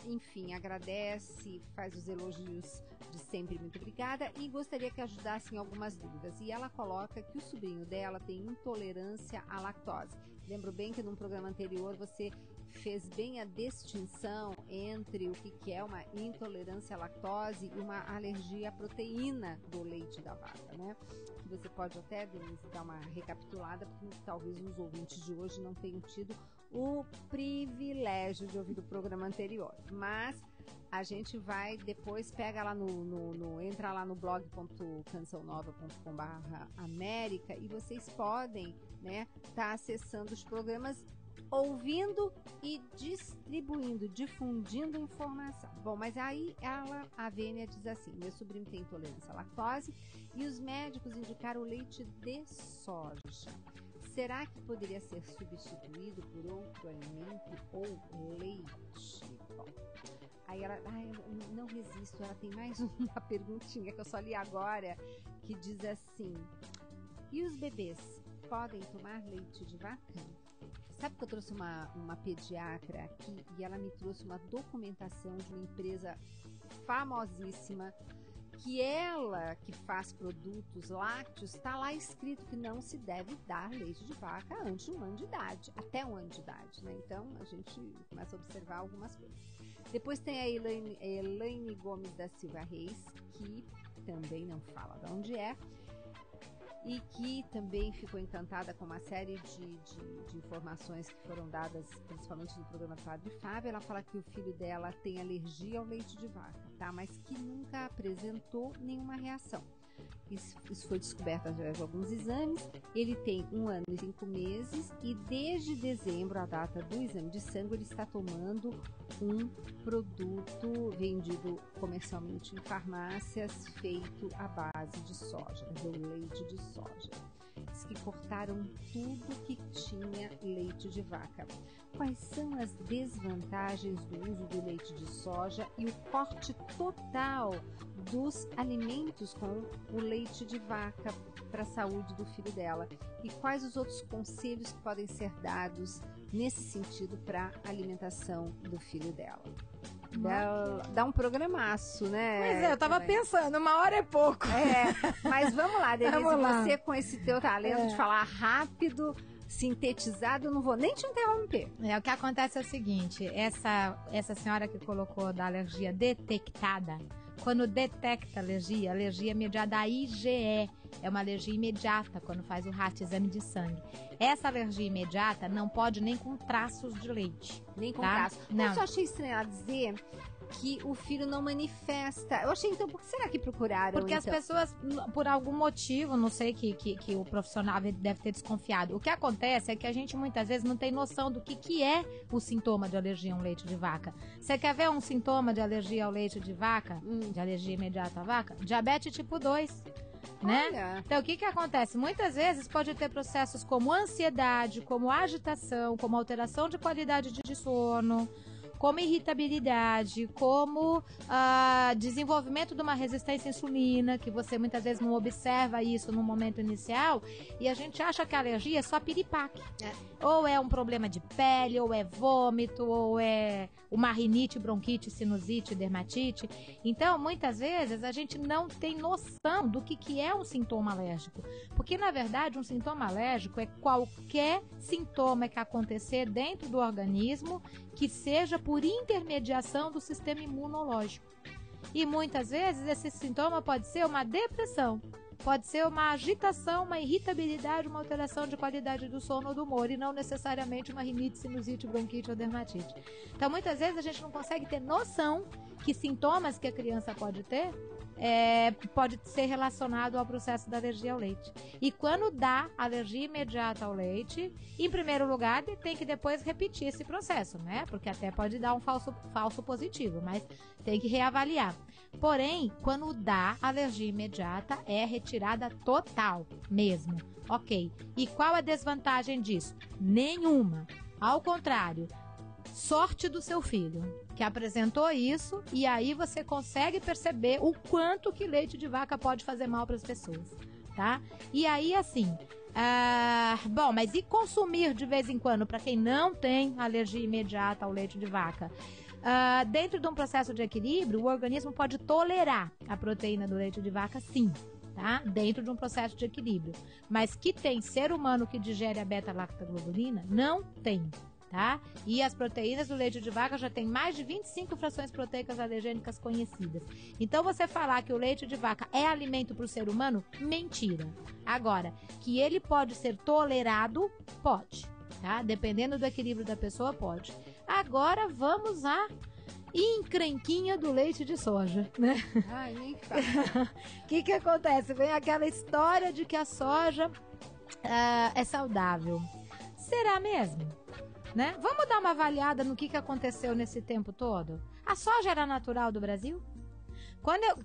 Enfim, agradece, faz os elogios de sempre, muito obrigada, e gostaria que ajudasse em algumas dúvidas. E ela coloca que o sobrinho dela tem intolerância à lactose. Lembro bem que num programa anterior você fez bem a distinção entre o que é uma intolerância à lactose e uma alergia à proteína do leite da vaca, né? Que você pode até, Denise, dar uma recapitulada, porque talvez os ouvintes de hoje não tenham tido o privilégio de ouvir o programa anterior. Mas a gente vai depois, pega lá entra lá no blog.cançãonova.com/América e vocês podem, né, tá acessando os programas, ouvindo e distribuindo, difundindo informação. Bom, mas aí a Vênia diz assim: meu sobrinho tem intolerância à lactose e os médicos indicaram o leite de soja. Será que poderia ser substituído por outro alimento ou leite? Bom, aí ela, eu não resisto, ela tem mais uma perguntinha que eu só li agora, que diz assim: e os bebês podem tomar leite de vaca? Sabe que eu trouxe uma pediatra aqui e ela me trouxe uma documentação de uma empresa famosíssima, que ela que faz produtos lácteos, está lá escrito que não se deve dar leite de vaca antes de 1 ano de idade, até 1 ano de idade, né? Então a gente começa a observar algumas coisas. Depois tem a Elaine Gomes da Silva Reis, que também não fala de onde é, e que também ficou encantada com uma série de informações que foram dadas, principalmente no programa do Padre Fábio. Ela fala que o filho dela tem alergia ao leite de vaca, tá? Mas que nunca apresentou nenhuma reação. Isso foi descoberto através de alguns exames. Ele tem 1 ano e 5 meses e desde dezembro, a data do exame de sangue, ele está tomando um produto vendido comercialmente em farmácias feito à base de soja, o leite de soja. Diz que cortaram tudo que tinha leite de vaca. Quais são as desvantagens do uso do leite de soja e o corte total dos alimentos com o leite de vaca para a saúde do filho dela? E quais os outros conselhos que podem ser dados nesse sentido para a alimentação do filho dela? Dá um programaço, né? Pois é, eu tava pensando, 1 hora é pouco. Mas vamos lá, Denise, você com esse teu talento de falar rápido, sintetizado, eu não vou nem te interromper. O que acontece é o seguinte: essa senhora que colocou da alergia detectada, quando detecta alergia imediata da IgE, é uma alergia imediata quando faz o RAT, exame de sangue. Essa alergia imediata não pode nem com traços de leite. Nem com tá? traços. Não. Eu só achei estranho ela dizer que o filho não manifesta. Eu achei, então, por que será que procuraram? Porque as pessoas, por algum motivo, não sei, que o profissional deve ter desconfiado. O que acontece é que a gente muitas vezes não tem noção do que é o sintoma de alergia ao leite de vaca. Você quer ver um sintoma de alergia ao leite de vaca? De alergia imediata à vaca? Diabetes tipo 2. Né? Então, o que acontece? Muitas vezes pode ter processos como ansiedade, como agitação, como alteração de qualidade de sono, como irritabilidade, como desenvolvimento de uma resistência à insulina, que você muitas vezes não observa isso no momento inicial, e a gente acha que a alergia é só piripaque. Ou é um problema de pele, ou é vômito, ou é uma rinite, bronquite, sinusite, dermatite. Então, muitas vezes, a gente não tem noção do que é um sintoma alérgico. Porque, na verdade, um sintoma alérgico é qualquer sintoma que acontecer dentro do organismo que seja por intermediação do sistema imunológico. E muitas vezes esse sintoma pode ser uma depressão, pode ser uma agitação, uma irritabilidade, uma alteração de qualidade do sono ou do humor, e não necessariamente uma rinite, sinusite, bronquite ou dermatite. Então, muitas vezes a gente não consegue ter noção que sintomas que a criança pode ter pode ser relacionado ao processo da alergia ao leite. E quando dá alergia imediata ao leite, em primeiro lugar, tem que depois repetir esse processo, né? Porque até pode dar um falso positivo, mas tem que reavaliar. Porém, quando dá alergia imediata, é retirada total mesmo. Ok. E qual a desvantagem disso? Nenhuma. Ao contrário, sorte do seu filho, que apresentou isso, e aí você consegue perceber o quanto que leite de vaca pode fazer mal para as pessoas, tá? E aí, assim, bom, mas e consumir de vez em quando, para quem não tem alergia imediata ao leite de vaca? Dentro de um processo de equilíbrio, o organismo pode tolerar a proteína do leite de vaca, sim, tá? Dentro de um processo de equilíbrio. Mas que tem ser humano que digere a beta-lactoglobulina? Não tem. Tá? E as proteínas do leite de vaca já tem mais de 25 frações proteicas alergênicas conhecidas. Então, você falar que o leite de vaca é alimento para o ser humano, mentira. Agora, que ele pode ser tolerado, pode, tá? Dependendo do equilíbrio da pessoa, pode. Agora, vamos à encrenquinha do leite de soja, né? Ai, nem fala. O que acontece? Vem aquela história de que a soja é saudável. Será mesmo? Né? Vamos dar uma avaliada no que aconteceu nesse tempo todo? A soja era natural do Brasil?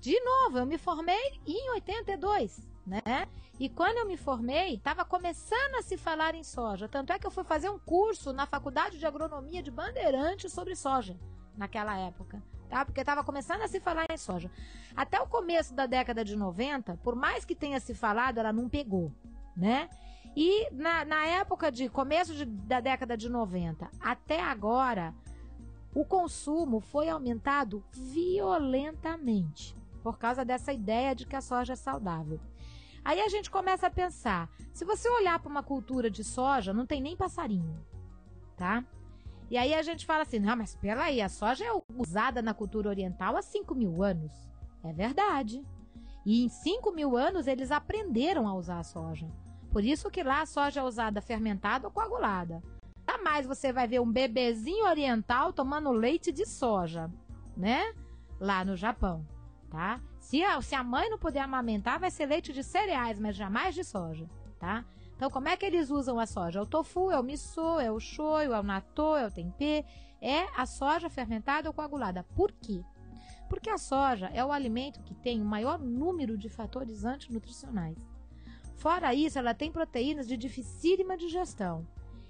De novo, eu me formei em 82, né? E quando eu me formei, estava começando a se falar em soja. Tanto é que eu fui fazer um curso na Faculdade de Agronomia de Bandeirantes sobre soja, naquela época, tá? Porque estava começando a se falar em soja. Até o começo da década de 90, por mais que tenha se falado, ela não pegou, né? E na época de começo da década de 90 até agora, o consumo foi aumentado violentamente por causa dessa ideia de que a soja é saudável. Aí a gente começa a pensar, se você olhar para uma cultura de soja, não tem nem passarinho, tá? E aí a gente fala assim, não, mas peraí, a soja é usada na cultura oriental há 5.000 anos. É verdade. E em 5.000 anos eles aprenderam a usar a soja. Por isso que lá a soja é usada fermentada ou coagulada. Jamais você vai ver um bebezinho oriental tomando leite de soja, né? Lá no Japão, tá? Se a mãe não puder amamentar, vai ser leite de cereais, mas jamais de soja, tá? Então, como é que eles usam a soja? É o tofu, é o miso, é o shoyu, é o natto, é o tempê. É a soja fermentada ou coagulada. Por quê? Porque a soja é o alimento que tem o maior número de fatores antinutricionais. Fora isso, ela tem proteínas de dificílima digestão.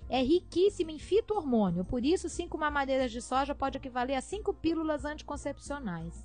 É riquíssima em fito-hormônio, por isso 5 mamadeiras de soja pode equivaler a 5 pílulas anticoncepcionais.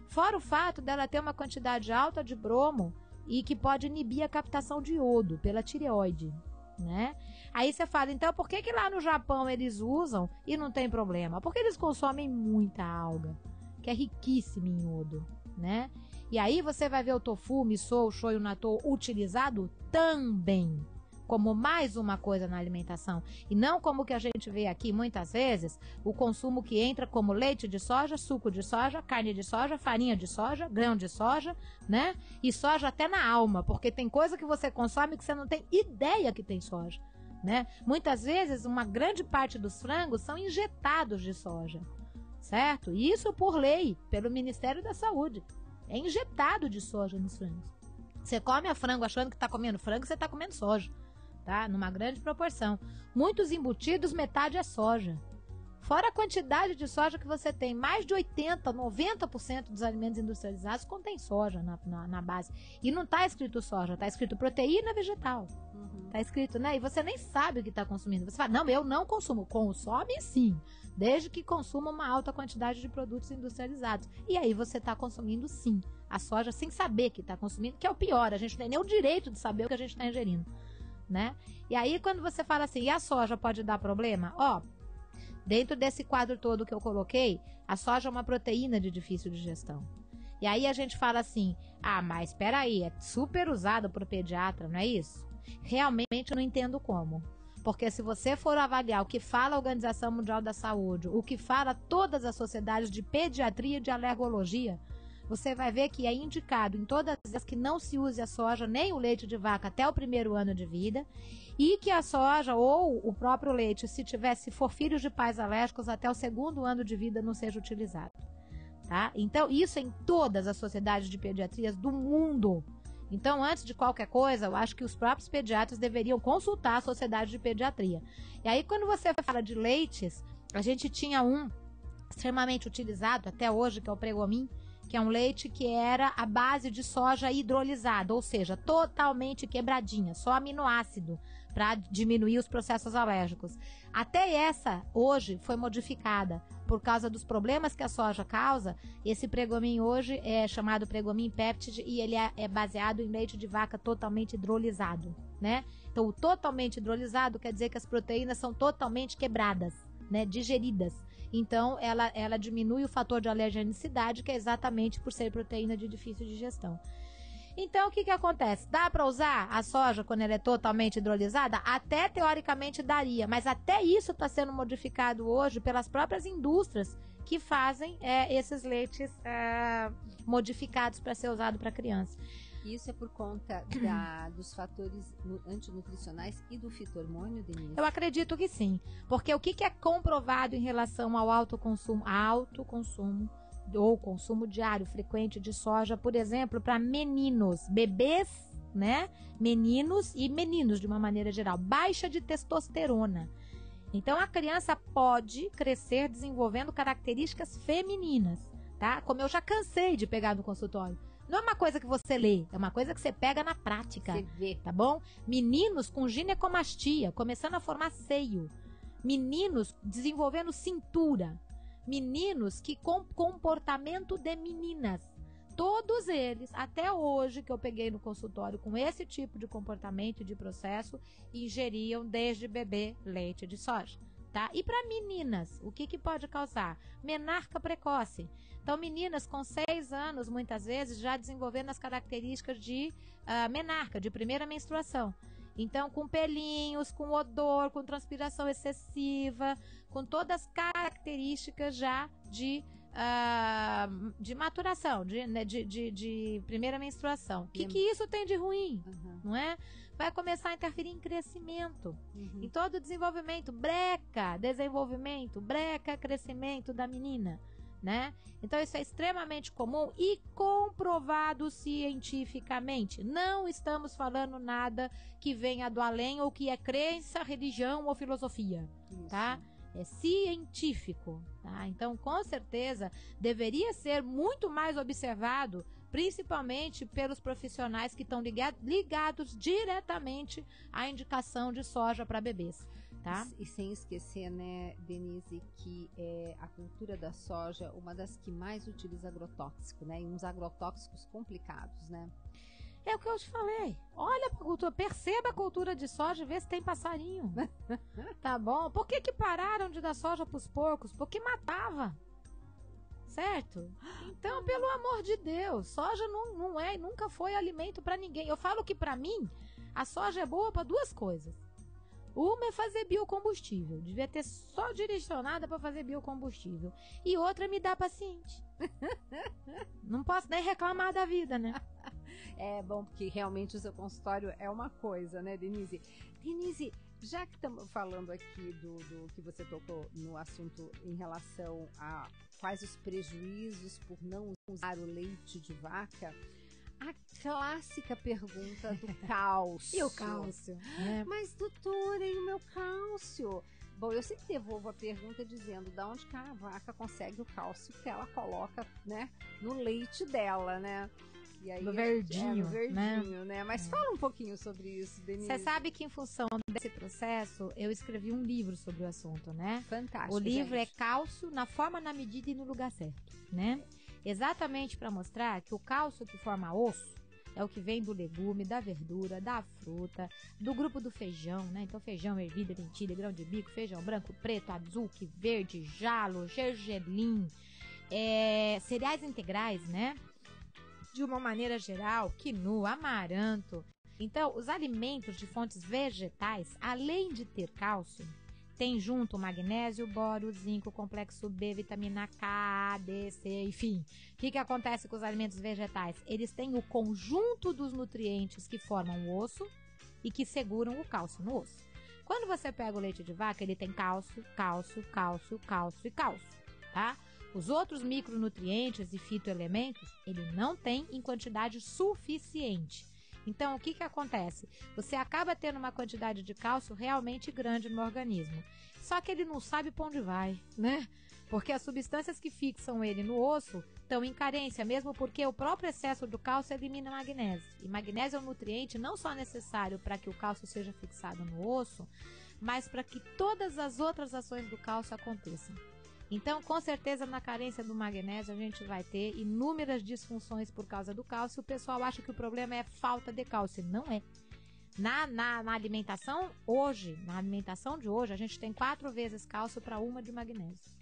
Fora o fato dela ter uma quantidade alta de bromo e que pode inibir a captação de iodo pela tireoide, né? Aí você fala, então por que lá no Japão eles usam e não tem problema? Porque eles consomem muita alga, que é riquíssima em iodo, né? E aí você vai ver o tofu, o miso, o shoyu, o natto utilizado também como mais uma coisa na alimentação. E não como que a gente vê aqui muitas vezes, o consumo que entra como leite de soja, suco de soja, carne de soja, farinha de soja, grão de soja, né? E soja até na alma, porque tem coisa que você consome que você não tem ideia que tem soja, né? Muitas vezes, uma grande parte dos frangos são injetados de soja, certo? E isso por lei, pelo Ministério da Saúde. É injetado de soja nos frangos. Você come a frango achando que está comendo frango, você está comendo soja, tá? Numa grande proporção. Muitos embutidos, metade é soja. Fora a quantidade de soja que você tem, mais de 80%, 90% dos alimentos industrializados contém soja na base. E não está escrito soja, está escrito proteína vegetal. Está escrito, né? E você nem sabe o que está consumindo. Você fala, não, eu não consumo. Consome sim, desde que consuma uma alta quantidade de produtos industrializados. E aí você está consumindo sim a soja sem saber que está consumindo, que é o pior. A gente não tem nem o direito de saber o que a gente está ingerindo, né? E aí quando você fala assim, e a soja pode dar problema? Ó, dentro desse quadro todo que eu coloquei, a soja é uma proteína de difícil digestão. E aí a gente fala assim, ah, mas espera aí, é super usado por pediatra, não é isso? Realmente eu não entendo como. Porque se você for avaliar o que fala a Organização Mundial da Saúde, o que fala todas as sociedades de pediatria e de alergologia, você vai ver que é indicado em todas as que não se use a soja nem o leite de vaca até o 1º ano de vida, e que a soja ou o próprio leite, se for filhos de pais alérgicos, até o 2º ano de vida não seja utilizado. tá? Então, isso em todas as sociedades de pediatrias do mundo. Então, antes de qualquer coisa, eu acho que os próprios pediatras deveriam consultar a sociedade de pediatria. E aí, quando você fala de leites, a gente tinha um extremamente utilizado até hoje, que é o Pregomin, que é um leite que era a base de soja hidrolisada, ou seja, totalmente quebradinha, só aminoácido, para diminuir os processos alérgicos. Até essa, hoje, foi modificada. Por causa dos problemas que a soja causa, esse Pregomin hoje é chamado Pregomin Peptide e ele é baseado em leite de vaca totalmente hidrolisado, né? Então, o totalmente hidrolisado quer dizer que as proteínas são totalmente quebradas, né? Digeridas. Então, ela diminui o fator de alergenicidade, que é exatamente por ser proteína de difícil digestão. Então, o que acontece? Dá para usar a soja quando ela é totalmente hidrolisada? Até teoricamente daria, mas até isso está sendo modificado hoje pelas próprias indústrias que fazem esses leites modificados para ser usado para criança. Isso é por conta dos fatores antinutricionais e do fito-hormônio, Denise? Eu acredito que sim, porque o que é comprovado em relação ao alto consumo ou consumo diário frequente de soja, por exemplo, para meninos, bebês, né? Meninos e meninos de uma maneira geral, baixa de testosterona. Então a criança pode crescer desenvolvendo características femininas, tá? Como eu já cansei de pegar no consultório. Não é uma coisa que você lê, é uma coisa que você pega na prática, você vê, tá bom? Meninos com ginecomastia, começando a formar seio. Meninos desenvolvendo cintura. Meninos que com comportamento de meninas. Todos eles, até hoje, que eu peguei no consultório com esse tipo de comportamento e de processo, ingeriam desde bebê leite de soja, tá? E para meninas, o que pode causar? Menarca precoce. Então, meninas com 6 anos, muitas vezes, já desenvolvendo as características de menarca, de primeira menstruação. Então, com pelinhos, com odor, com transpiração excessiva, com todas as características já de maturação, de primeira menstruação. O que isso tem de ruim? Não é? Vai começar a interferir em crescimento, em todo o desenvolvimento, desenvolvimento, crescimento da menina, né? Então isso é extremamente comum e comprovado cientificamente. Não estamos falando nada que venha do além ou que é crença, religião ou filosofia, tá? É científico, tá? Então, com certeza, deveria ser muito mais observado, principalmente pelos profissionais que estão ligados diretamente à indicação de soja para bebês, tá? E sem esquecer, né, Denise, que a cultura da soja é uma das que mais utiliza agrotóxico, né? E uns agrotóxicos complicados, né? É o que eu te falei. Olha pra cultura, perceba a cultura de soja e vê se tem passarinho. Tá bom? Por que pararam de dar soja pros porcos? Porque matava. Certo? Então, pelo amor de Deus, soja não é e nunca foi alimento pra ninguém. Eu falo que pra mim, a soja é boa pra 2 coisas. Uma é fazer biocombustível. Devia ter só direcionada para fazer biocombustível. E outra é me dar paciente. Não posso nem reclamar da vida, né? É bom, porque realmente o seu consultório é uma coisa, né, Denise? Denise, já que estamos falando aqui do que você tocou no assunto em relação a quais os prejuízos por não usar o leite de vaca, a clássica pergunta do cálcio. E o cálcio? Né? Mas, doutora, e o meu cálcio? Bom, eu sempre devolvo a pergunta dizendo de onde que a vaca consegue o cálcio que ela coloca, né, no leite dela, né? E aí, no verdinho, no verdinho, né? Mas fala um pouquinho sobre isso, Denise. Você sabe que em função desse processo, eu escrevi um livro sobre o assunto, né? Fantástico, o livro gente. É Cálcio na Forma, na Medida e no Lugar Certo, né? Exatamente para mostrar que o cálcio que forma osso é o que vem do legume, da verdura, da fruta, do grupo do feijão, né? Então, feijão, ervilha, lentilha, grão de bico, feijão branco, preto, azul, verde, jalo, gergelim, cereais integrais, né? De uma maneira geral, quinoa, amaranto. Então, os alimentos de fontes vegetais, além de ter cálcio, tem junto magnésio, bório, zinco, complexo B, vitamina K, A, D, C, enfim. O que acontece com os alimentos vegetais? Eles têm o conjunto dos nutrientes que formam o osso e que seguram o cálcio no osso. Quando você pega o leite de vaca, ele tem cálcio, cálcio, cálcio, cálcio e cálcio, tá? Os outros micronutrientes e fitoelementos, ele não tem em quantidade suficiente. Então, o que acontece? Você acaba tendo uma quantidade de cálcio realmente grande no organismo. Só que ele não sabe para onde vai, né? Porque as substâncias que fixam ele no osso estão em carência, mesmo porque o próprio excesso do cálcio elimina magnésio. E magnésio é um nutriente não só necessário para que o cálcio seja fixado no osso, mas para que todas as outras ações do cálcio aconteçam. Então, com certeza, na carência do magnésio, a gente vai ter inúmeras disfunções por causa do cálcio. O pessoal acha que o problema é falta de cálcio. Não é. Na alimentação, na alimentação de hoje, a gente tem 4 vezes cálcio para 1 de magnésio.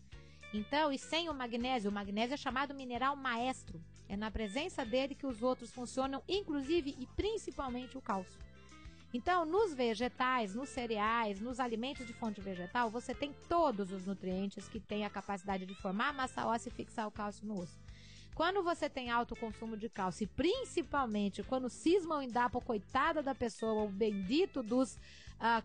Então, e sem o magnésio é chamado mineral maestro. É na presença dele que os outros funcionam, inclusive e principalmente o cálcio. Então, nos vegetais, nos cereais, nos alimentos de fonte vegetal, você tem todos os nutrientes que têm a capacidade de formar massa óssea e fixar o cálcio no osso. Quando você tem alto consumo de cálcio, e principalmente quando cismam em dar para coitada da pessoa o bendito dos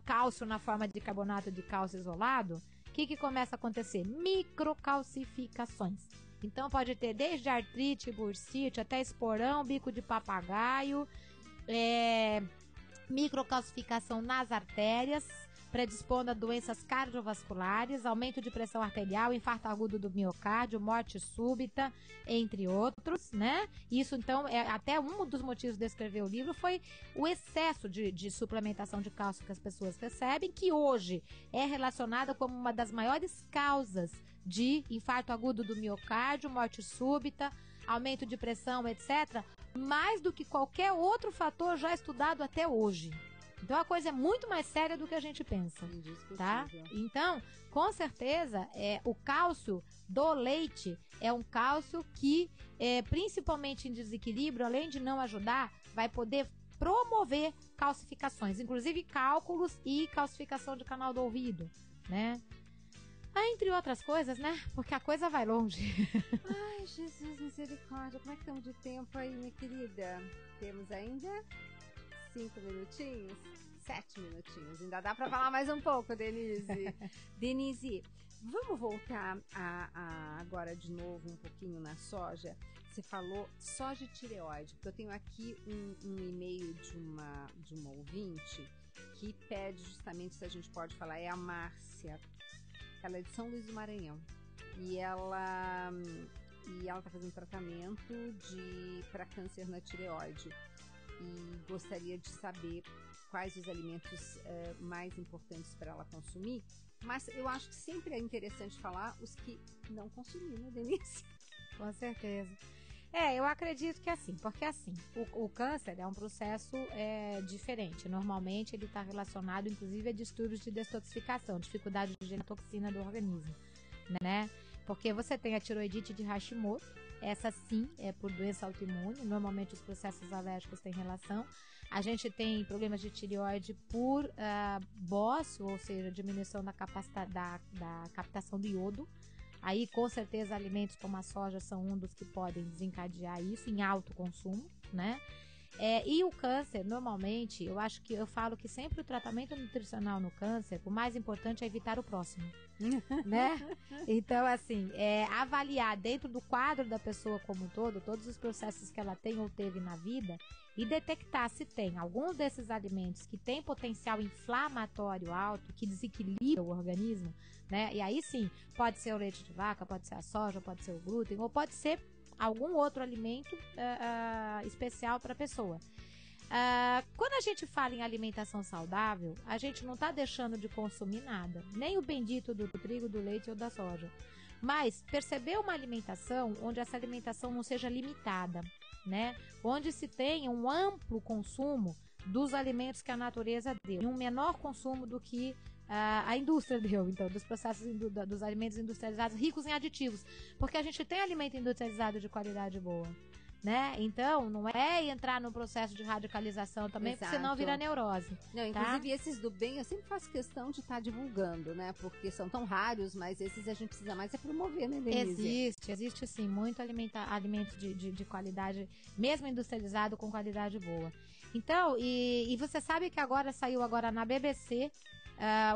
cálcio na forma de carbonato de cálcio isolado, o que começa a acontecer? Microcalcificações. Então pode ter desde artrite, bursite, até esporão, bico de papagaio, microcalcificação nas artérias, predispondo a doenças cardiovasculares, aumento de pressão arterial, infarto agudo do miocárdio, morte súbita, entre outros, né? Isso, então, até um dos motivos de escrever o livro foi o excesso de suplementação de cálcio que as pessoas recebem, que hoje é relacionada como uma das maiores causas de infarto agudo do miocárdio, morte súbita, aumento de pressão, etc., mais do que qualquer outro fator já estudado até hoje. Então a coisa é muito mais séria do que a gente pensa, tá? Então, com certeza, o cálcio do leite é um cálcio que, principalmente em desequilíbrio, além de não ajudar, vai poder promover calcificações, inclusive cálculos e calcificação de canal do ouvido, né? Entre outras coisas, né? Porque a coisa vai longe. Ai, Jesus, misericórdia. Como é que estamos de tempo aí, minha querida? Temos ainda 5 minutinhos? 7 minutinhos. Ainda dá para falar mais um pouco, Denise. Denise, vamos voltar agora de novo um pouquinho na soja. Você falou soja e tireoide, porque eu tenho aqui um e-mail de uma ouvinte que pede justamente se a gente pode falar. É a Márcia. Ela é de São Luís do Maranhão. E ela está fazendo tratamento para câncer na tireoide. E gostaria de saber quais os alimentos mais importantes para ela consumir. Mas eu acho que sempre é interessante falar os que não consumir, né, Denise? Com certeza. Eu acredito que é assim, porque assim, o câncer é um processo diferente. Normalmente ele está relacionado, inclusive, a distúrbios de detoxificação, dificuldade de gerar toxina do organismo, né? Porque você tem a tiroidite de Hashimoto, essa sim é por doença autoimune, normalmente os processos alérgicos têm relação. A gente tem problemas de tireoide por bócio, ou seja, diminuição da captação do iodo. Aí, com certeza, alimentos como a soja são um dos que podem desencadear isso em alto consumo, né? E o câncer, normalmente, eu falo que sempre o tratamento nutricional no câncer, o mais importante é evitar o próximo, né? Então, assim, avaliar dentro do quadro da pessoa como um todo, todos os processos que ela tem ou teve na vida e detectar se tem alguns desses alimentos que tem potencial inflamatório alto, que desequilibra o organismo, né? E aí sim, pode ser o leite de vaca, pode ser a soja, pode ser o glúten, ou pode ser algum outro alimento especial para a pessoa. Quando a gente fala em alimentação saudável, a gente não está deixando de consumir nada, nem o bendito do trigo, do leite ou da soja. Mas perceber uma alimentação onde essa alimentação não seja limitada, né? Onde se tenha um amplo consumo dos alimentos que a natureza deu, e um menor consumo do que a indústria deu, então, dos processos dos alimentos industrializados ricos em aditivos, porque a gente tem alimento industrializado de qualidade boa, né? Então, não é entrar no processo de radicalização também, porque senão vira neurose. Não, inclusive esses do bem, eu sempre faço questão de estar divulgando, né? Porque são tão raros, mas esses a gente precisa mais promover, né, Denise? Existe sim, muito alimentos de qualidade, mesmo industrializado, com qualidade boa. Então, e você sabe que saiu agora na BBC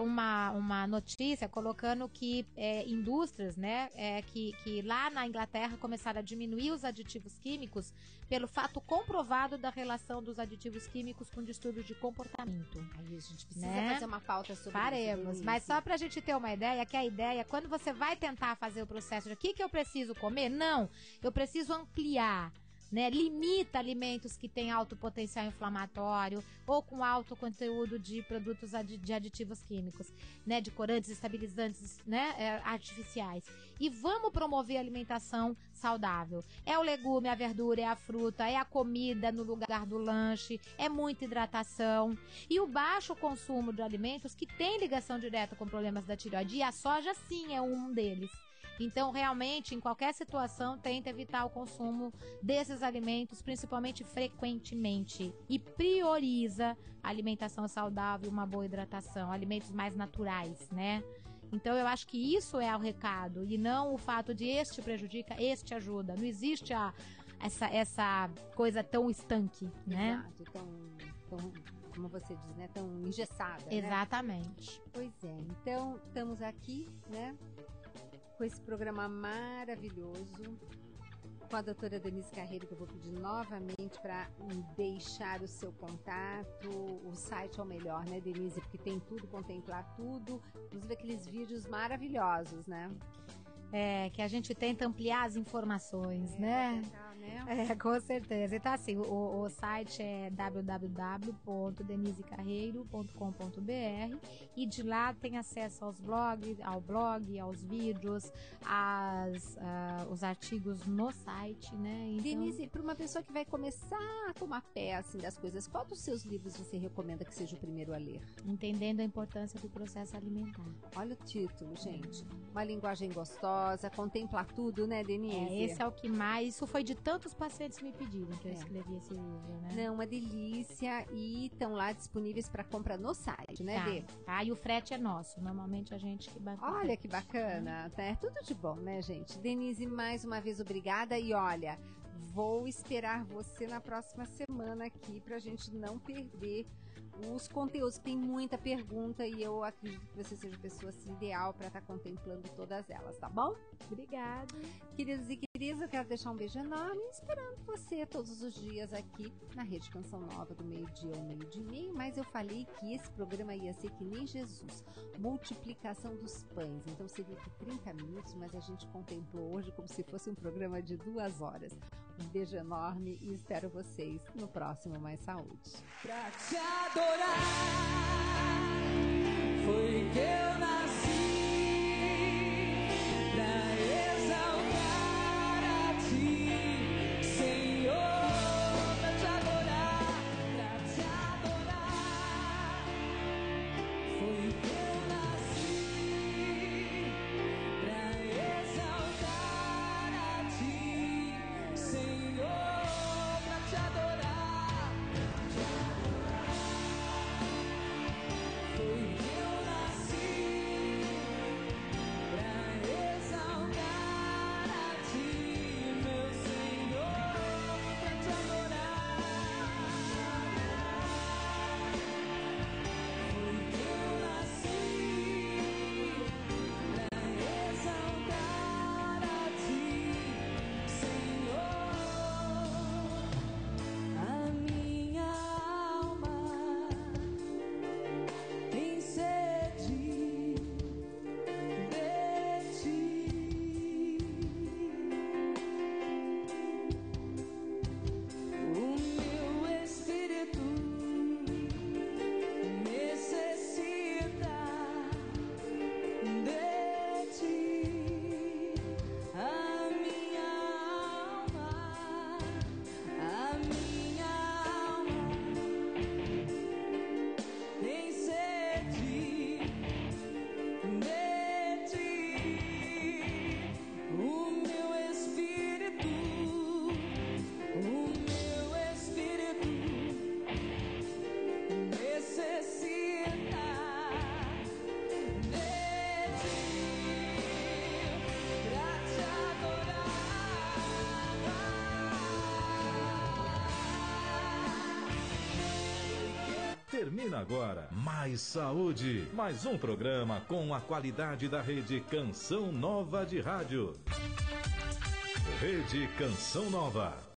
uma notícia colocando que indústrias, né, que lá na Inglaterra começaram a diminuir os aditivos químicos pelo fato comprovado da relação dos aditivos químicos com distúrbios de comportamento. Aí a gente precisa fazer uma pauta sobre isso. Mas só pra gente ter uma ideia, que a ideia, quando você vai tentar fazer o processo de o que eu preciso comer, não, eu preciso ampliar. Né, limita alimentos que têm alto potencial inflamatório ou com alto conteúdo de produtos de aditivos químicos, né, de corantes, estabilizantes, né, artificiais. E vamos promover a alimentação saudável. É o legume, a verdura, é a fruta, é a comida no lugar do lanche, é muita hidratação. E o baixo consumo de alimentos que têm ligação direta com problemas da tireoide, e a soja sim é um deles. Então, realmente, em qualquer situação, tenta evitar o consumo desses alimentos, principalmente frequentemente. E prioriza a alimentação saudável e uma boa hidratação, alimentos mais naturais, né? Então, eu acho que isso é o recado, e não o fato de este prejudica, este ajuda. Não existe essa coisa tão estanque, né? Exato, tão, como você diz, né? Tão engessada, Exatamente. Né? Pois é, então, estamos aqui, né? Com esse programa maravilhoso, com a doutora Denise Carreiro, que eu vou pedir novamente para deixar o seu contato. O site é o melhor, né, Denise? Porque tem tudo, contemplar tudo, inclusive aqueles vídeos maravilhosos, né? Que a gente tenta ampliar as informações, né? Com certeza. Então, assim, o site é www.denisecarreiro.com.br e de lá tem acesso ao blog, aos vídeos, os artigos no site, né? Então... Denise, para uma pessoa que vai começar a tomar pé, assim, das coisas, qual dos seus livros você recomenda que seja o primeiro a ler? Entendendo a importância do processo alimentar. Olha o título, gente. Uma linguagem gostosa, contempla tudo, né, Denise? Esse é o que mais... Isso foi de tantos pacientes me pediram que eu escrevi esse livro, né? Não, uma delícia. E estão lá disponíveis para compra no site, né, Dê? E o frete é nosso. Normalmente a gente que banca. Olha que bacana. É tudo de bom, né, gente? Denise, mais uma vez, obrigada. E olha, vou esperar você na próxima semana aqui pra gente não perder os conteúdos. Tem muita pergunta e eu acredito que você seja a pessoa assim, ideal para estar contemplando todas elas, tá bom? Obrigada. Queridos e queridas, eu quero deixar um beijo enorme esperando você todos os dias aqui na Rede Canção Nova do meio-dia ao meio-dia e meio, mas eu falei que esse programa ia ser que nem Jesus, multiplicação dos pães. Então seria que 30 minutos, mas a gente contemplou hoje como se fosse um programa de 2 horas. Um beijo enorme e espero vocês no próximo Mais Saúde. Pra te adorar foi que eu nasci, pra exaltar a ti, Senhor, pra te adorar foi que eu nasci, pra exaltar a ti, Senhor, pra te adorar. Foi que eu nasci. Termina agora Mais Saúde, mais um programa com a qualidade da Rede Canção Nova de Rádio. Rede Canção Nova.